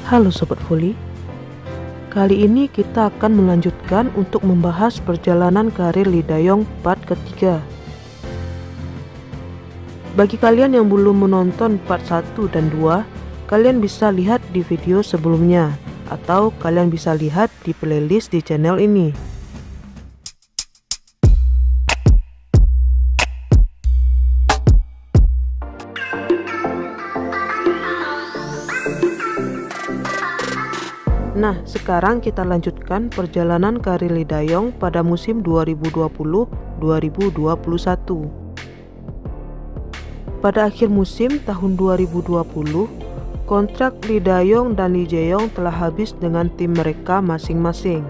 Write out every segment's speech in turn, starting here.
Halo Sobat Voli, kali ini kita akan melanjutkan untuk membahas perjalanan karir Lee Da-yong part ketiga. Bagi kalian yang belum menonton part 1 dan 2, kalian bisa lihat di video sebelumnya, atau kalian bisa lihat di playlist di channel ini. Nah, sekarang kita lanjutkan perjalanan karir Lee Da-yong pada musim 2020-2021. Pada akhir musim tahun 2020, kontrak Lee Da-yong dan Lee Jae-yong telah habis dengan tim mereka masing-masing.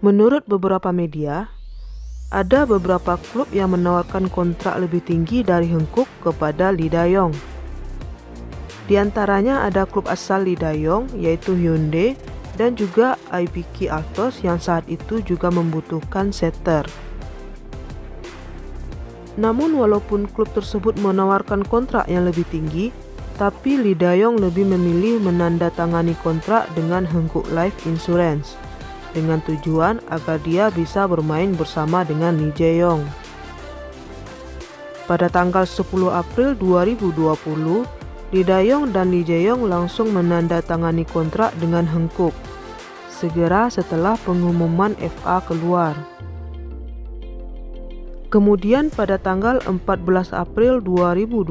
Menurut beberapa media, ada beberapa klub yang menawarkan kontrak lebih tinggi dari Hengkuk kepada Lee Da-yong. Di antaranya ada klub asal Lee Da-yong yaitu Hyundai dan juga IBK Altos yang saat itu juga membutuhkan setter. Namun walaupun klub tersebut menawarkan kontrak yang lebih tinggi, tapi Lee Da-yong lebih memilih menandatangani kontrak dengan Hengkuk Life Insurance dengan tujuan agar dia bisa bermain bersama dengan Lee Jae-yong. Pada tanggal 10 April 2020, Lee Da-yong dan Lee Jae-yong langsung menandatangani kontrak dengan Hengkuk segera setelah pengumuman FA keluar. Kemudian pada tanggal 14 April 2020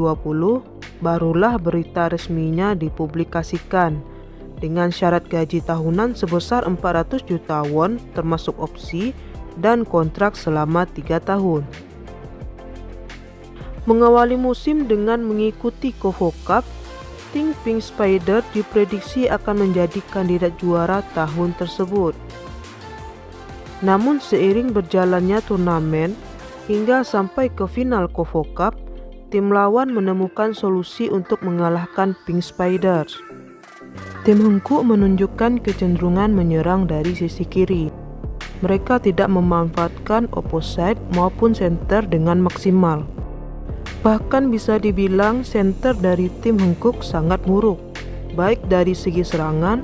barulah berita resminya dipublikasikan dengan syarat gaji tahunan sebesar 400 juta won termasuk opsi dan kontrak selama 3 tahun. Mengawali musim dengan mengikuti KOFO Cup, tim Pink Spider diprediksi akan menjadi kandidat juara tahun tersebut. Namun seiring berjalannya turnamen hingga sampai ke final KOFO Cup, tim lawan menemukan solusi untuk mengalahkan Pink Spiders. Tim Hengkuk menunjukkan kecenderungan menyerang dari sisi kiri. Mereka tidak memanfaatkan opposite maupun center dengan maksimal. Bahkan bisa dibilang center dari tim Hengkuk sangat buruk, baik dari segi serangan,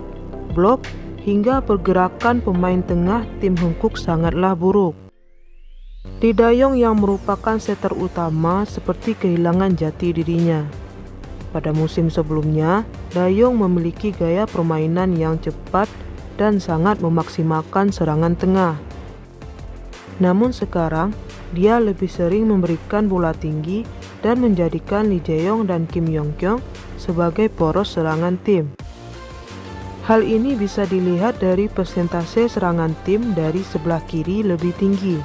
blok, hingga pergerakan pemain tengah tim Hengkuk sangatlah buruk. Lee Da-yong yang merupakan setter utama seperti kehilangan jati dirinya. Pada musim sebelumnya, Da-yong memiliki gaya permainan yang cepat dan sangat memaksimalkan serangan tengah. Namun sekarang, dia lebih sering memberikan bola tinggi dan menjadikan Lee Jae-yong dan Kim Yong-kyung sebagai poros serangan tim. Hal ini bisa dilihat dari persentase serangan tim dari sebelah kiri lebih tinggi.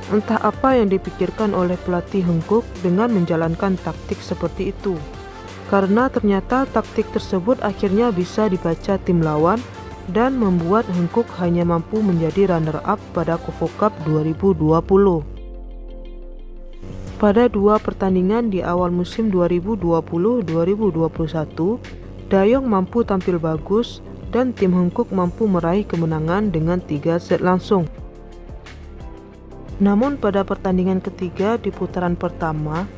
Entah apa yang dipikirkan oleh pelatih Hengkuk dengan menjalankan taktik seperti itu, karena ternyata taktik tersebut akhirnya bisa dibaca tim lawan dan membuat Hengkuk hanya mampu menjadi runner-up pada KOFO Cup 2020. Pada 2 pertandingan di awal musim 2020-2021, Da-yong mampu tampil bagus dan tim Hengkuk mampu meraih kemenangan dengan 3 set langsung. Namun pada pertandingan ketiga di putaran pertama,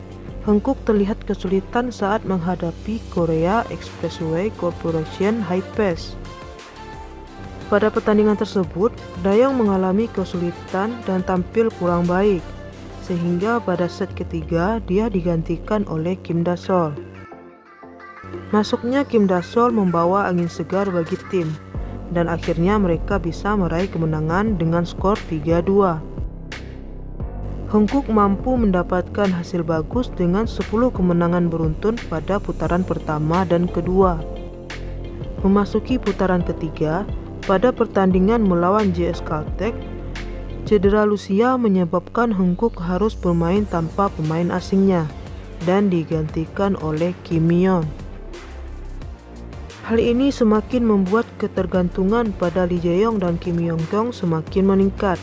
Hengkuk terlihat kesulitan saat menghadapi Korea Expressway Corporation High Pass. Pada pertandingan tersebut, Da-yong mengalami kesulitan dan tampil kurang baik, sehingga pada set ketiga dia digantikan oleh Kim Da-sol. Masuknya Kim Da-sol membawa angin segar bagi tim, dan akhirnya mereka bisa meraih kemenangan dengan skor 3-2. Hengkuk mampu mendapatkan hasil bagus dengan 10 kemenangan beruntun pada putaran pertama dan kedua. Memasuki putaran ketiga, pada pertandingan melawan JS Caltech, cedera Lucia menyebabkan Hengkuk harus bermain tanpa pemain asingnya dan digantikan oleh Kim Mi-yeon. Hal ini semakin membuat ketergantungan pada Lee Jae-yong dan Kim Yong-kyung semakin meningkat.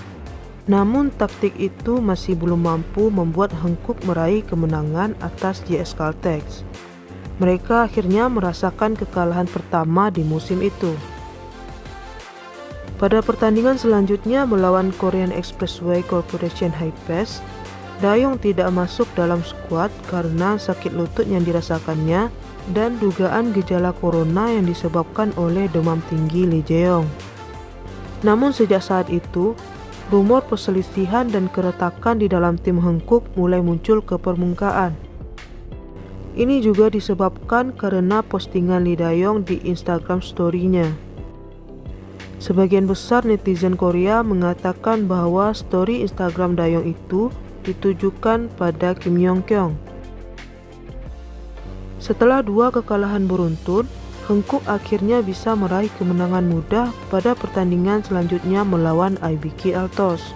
Namun taktik itu masih belum mampu membuat Hengkuk meraih kemenangan atas JS Caltech. Mereka akhirnya merasakan kekalahan pertama di musim itu. Pada pertandingan selanjutnya melawan Korean Expressway Corporation High Pass, Dayong tidak masuk dalam skuad karena sakit lutut yang dirasakannya dan dugaan gejala corona yang disebabkan oleh demam tinggi Lee Jae-yong. Namun sejak saat itu, rumor perselisihan dan keretakan di dalam tim Hanguk mulai muncul ke permukaan. Ini juga disebabkan karena postingan Lee Dayong di Instagram story-nya. Sebagian besar netizen Korea mengatakan bahwa story Instagram Dayong itu ditujukan pada Kim Yong Kyung. Setelah 2 kekalahan beruntun, Hanguk akhirnya bisa meraih kemenangan mudah pada pertandingan selanjutnya melawan IBK Altos.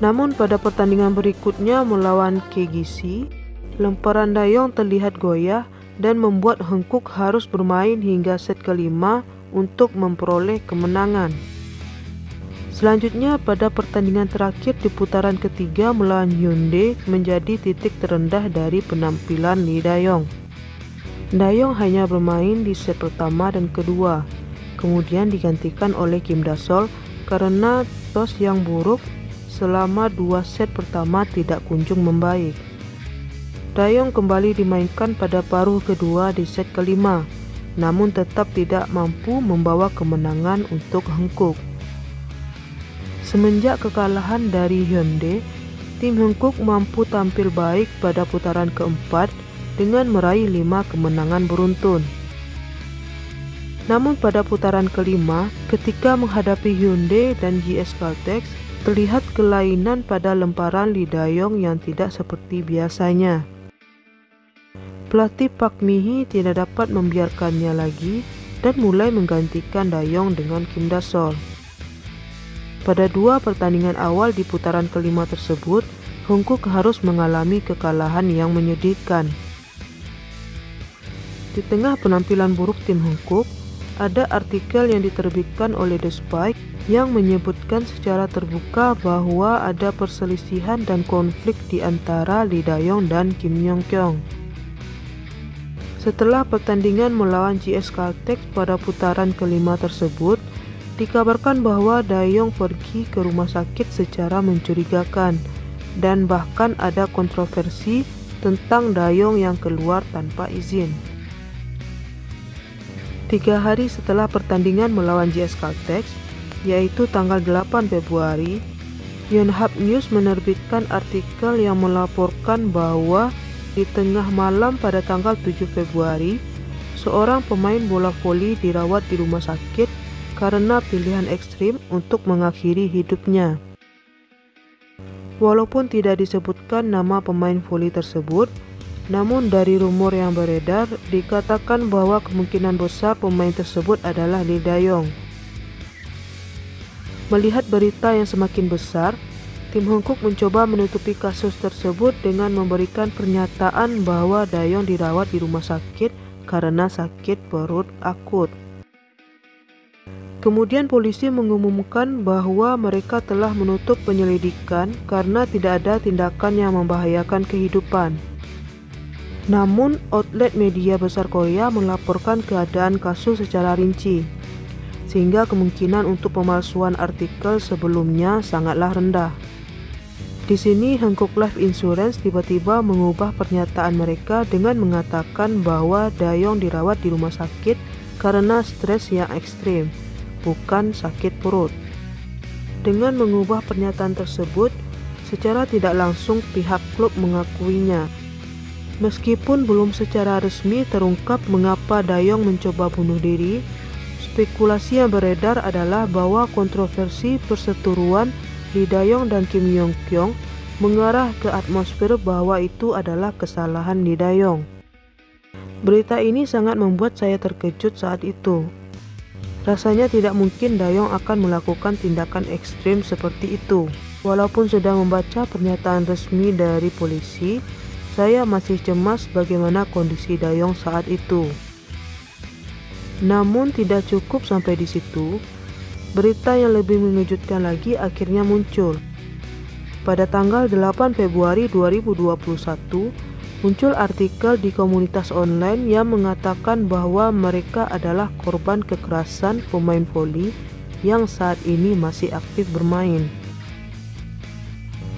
Namun pada pertandingan berikutnya melawan KGC, lemparan Dayong terlihat goyah dan membuat Hanguk harus bermain hingga set kelima untuk memperoleh kemenangan. Selanjutnya pada pertandingan terakhir di putaran ketiga melawan Hyundai menjadi titik terendah dari penampilan Lee Dayong. Dayong hanya bermain di set pertama dan kedua, kemudian digantikan oleh Kim Da-sol karena tos yang buruk selama 2 set pertama tidak kunjung membaik. Dayong kembali dimainkan pada paruh kedua di set kelima, namun tetap tidak mampu membawa kemenangan untuk Hanguk. Semenjak kekalahan dari Hyundai, tim Hanguk mampu tampil baik pada putaran keempat dengan meraih 5 kemenangan beruntun. Namun pada putaran kelima, ketika menghadapi Hyundai dan JS Caltex, terlihat kelainan pada lemparan Lee Dayong yang tidak seperti biasanya. Pelatih Park Mi-hee tidak dapat membiarkannya lagi dan mulai menggantikan Dayong dengan Kim Da-sol. Pada 2 pertandingan awal di putaran kelima tersebut, Hanguk harus mengalami kekalahan yang menyedihkan. Di tengah penampilan buruk tim Hanguk, ada artikel yang diterbitkan oleh The Spike yang menyebutkan secara terbuka bahwa ada perselisihan dan konflik di antara Lee Dayong dan Kim Yong Kyung. Setelah pertandingan melawan JS Caltex pada putaran kelima tersebut, dikabarkan bahwa Dayong pergi ke rumah sakit secara mencurigakan dan bahkan ada kontroversi tentang Dayong yang keluar tanpa izin. 3 hari setelah pertandingan melawan JS Caltex, yaitu tanggal 8 Februari, Yonhap News menerbitkan artikel yang melaporkan bahwa di tengah malam pada tanggal 7 Februari, seorang pemain bola voli dirawat di rumah sakit karena pilihan ekstrim untuk mengakhiri hidupnya. Walaupun tidak disebutkan nama pemain voli tersebut, namun dari rumor yang beredar dikatakan bahwa kemungkinan besar pemain tersebut adalah Lee Dayong. Melihat berita yang semakin besar, tim Hanguk mencoba menutupi kasus tersebut dengan memberikan pernyataan bahwa Dayong dirawat di rumah sakit karena sakit perut akut. Kemudian polisi mengumumkan bahwa mereka telah menutup penyelidikan karena tidak ada tindakan yang membahayakan kehidupan. Namun, outlet media besar Korea melaporkan keadaan kasus secara rinci, sehingga kemungkinan untuk pemalsuan artikel sebelumnya sangatlah rendah. Di sini Hanguk Life Insurance tiba-tiba mengubah pernyataan mereka dengan mengatakan bahwa Dayong dirawat di rumah sakit karena stres yang ekstrim, bukan sakit perut. Dengan mengubah pernyataan tersebut, secara tidak langsung pihak klub mengakuinya. Meskipun belum secara resmi terungkap mengapa Dayong mencoba bunuh diri, spekulasi yang beredar adalah bahwa kontroversi perseteruan Lee Dayong dan Kim Yong Kyung mengarah ke atmosfer bahwa itu adalah kesalahan Lee Dayong. Berita ini sangat membuat saya terkejut saat itu. Rasanya tidak mungkin Dayong akan melakukan tindakan ekstrim seperti itu. Walaupun sudah membaca pernyataan resmi dari polisi, saya masih cemas bagaimana kondisi Dayong saat itu. Namun tidak cukup sampai di situ. Berita yang lebih mengejutkan lagi akhirnya muncul. Pada tanggal 8 Februari 2021, muncul artikel di komunitas online yang mengatakan bahwa mereka adalah korban kekerasan pemain voli yang saat ini masih aktif bermain.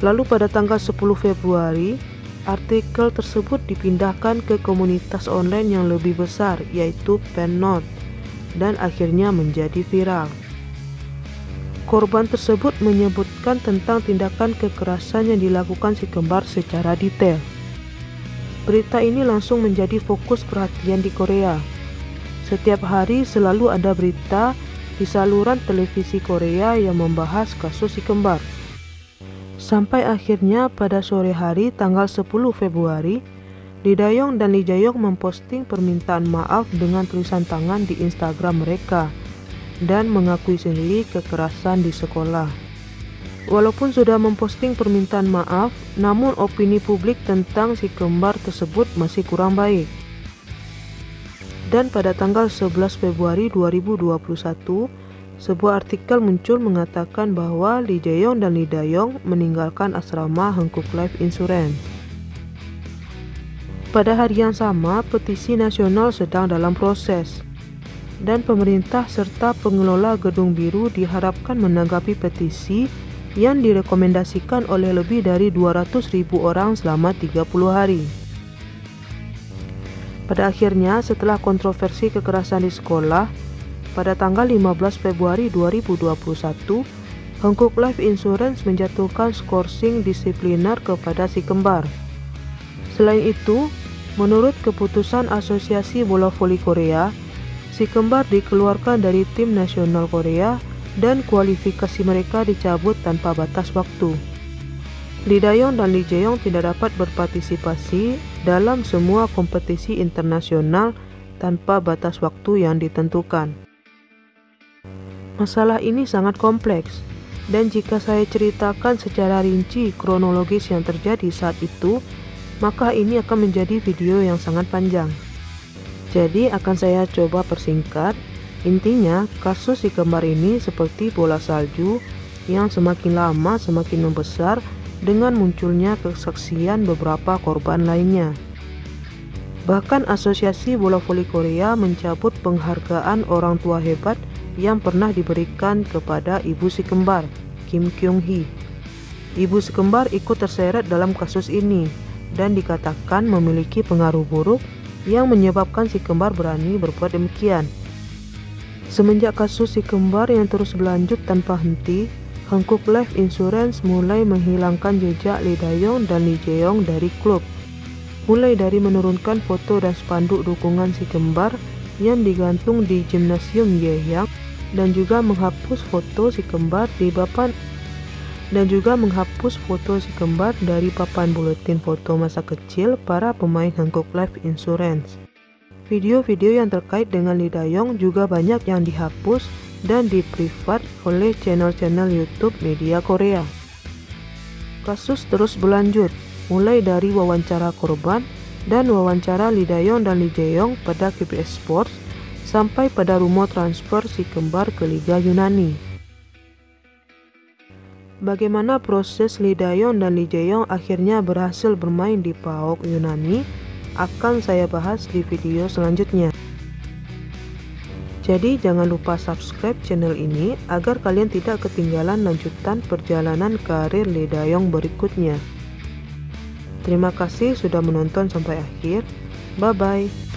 Lalu pada tanggal 10 Februari, artikel tersebut dipindahkan ke komunitas online yang lebih besar, yaitu Pennote, dan akhirnya menjadi viral. Korban tersebut menyebutkan tentang tindakan kekerasan yang dilakukan si kembar secara detail. Berita ini langsung menjadi fokus perhatian di Korea. Setiap hari selalu ada berita di saluran televisi Korea yang membahas kasus si kembar. Sampai akhirnya pada sore hari tanggal 10 Februari, Lee Da-yong dan Lee Jae-yong memposting permintaan maaf dengan tulisan tangan di Instagram mereka dan mengakui sendiri kekerasan di sekolah. Walaupun sudah memposting permintaan maaf, namun opini publik tentang si kembar tersebut masih kurang baik. Dan pada tanggal 11 Februari 2021, sebuah artikel muncul mengatakan bahwa Lee Jae-yong dan Lee Da-yong meninggalkan asrama Hankook Life Insurance. Pada hari yang sama, petisi nasional sedang dalam proses, dan pemerintah serta pengelola Gedung Biru diharapkan menanggapi petisi yang direkomendasikan oleh lebih dari 200.000 orang selama 30 hari. Pada akhirnya, setelah kontroversi kekerasan di sekolah, pada tanggal 15 Februari 2021, Hankook Life Insurance menjatuhkan skorsing disipliner kepada si kembar. Selain itu, menurut keputusan Asosiasi Bola Voli Korea, si kembar dikeluarkan dari tim nasional Korea dan kualifikasi mereka dicabut tanpa batas waktu. Lee Da-yong dan Lee Jae-yong tidak dapat berpartisipasi dalam semua kompetisi internasional tanpa batas waktu yang ditentukan. Masalah ini sangat kompleks, dan jika saya ceritakan secara rinci kronologis yang terjadi saat itu, maka ini akan menjadi video yang sangat panjang. Jadi akan saya coba persingkat. Intinya, kasus si kembar ini seperti bola salju yang semakin lama semakin membesar dengan munculnya kesaksian beberapa korban lainnya. Bahkan Asosiasi Bola Voli Korea mencabut penghargaan orang tua hebat yang pernah diberikan kepada ibu si kembar, Kim Kyung-hee. Ibu si kembar ikut terseret dalam kasus ini dan dikatakan memiliki pengaruh buruk yang menyebabkan si kembar berani berbuat demikian. Semenjak kasus si kembar yang terus berlanjut tanpa henti, Hankook Life Insurance mulai menghilangkan jejak Lee Da-yong dan Lee Jae-yong dari klub. Mulai dari menurunkan foto dan spanduk dukungan si kembar yang digantung di Gimnasium Yehyang, dan juga menghapus foto si kembar dari papan buletin foto masa kecil para pemain Hankook Life Insurance. Video-video yang terkait dengan Lee Da-yong juga banyak yang dihapus dan di-privat oleh channel-channel YouTube media Korea. Kasus terus berlanjut, mulai dari wawancara korban dan wawancara Lee Da-yong dan Lee Jae-yong pada KBS Sports, sampai pada rumor transfer si kembar ke Liga Yunani. Bagaimana proses Lee Da-yong dan Lee Jae-yong akhirnya berhasil bermain di PAOK Yunani akan saya bahas di video selanjutnya. Jadi jangan lupa subscribe channel ini agar kalian tidak ketinggalan lanjutan perjalanan karir Lee Da-yong berikutnya. Terima kasih sudah menonton sampai akhir. Bye-bye.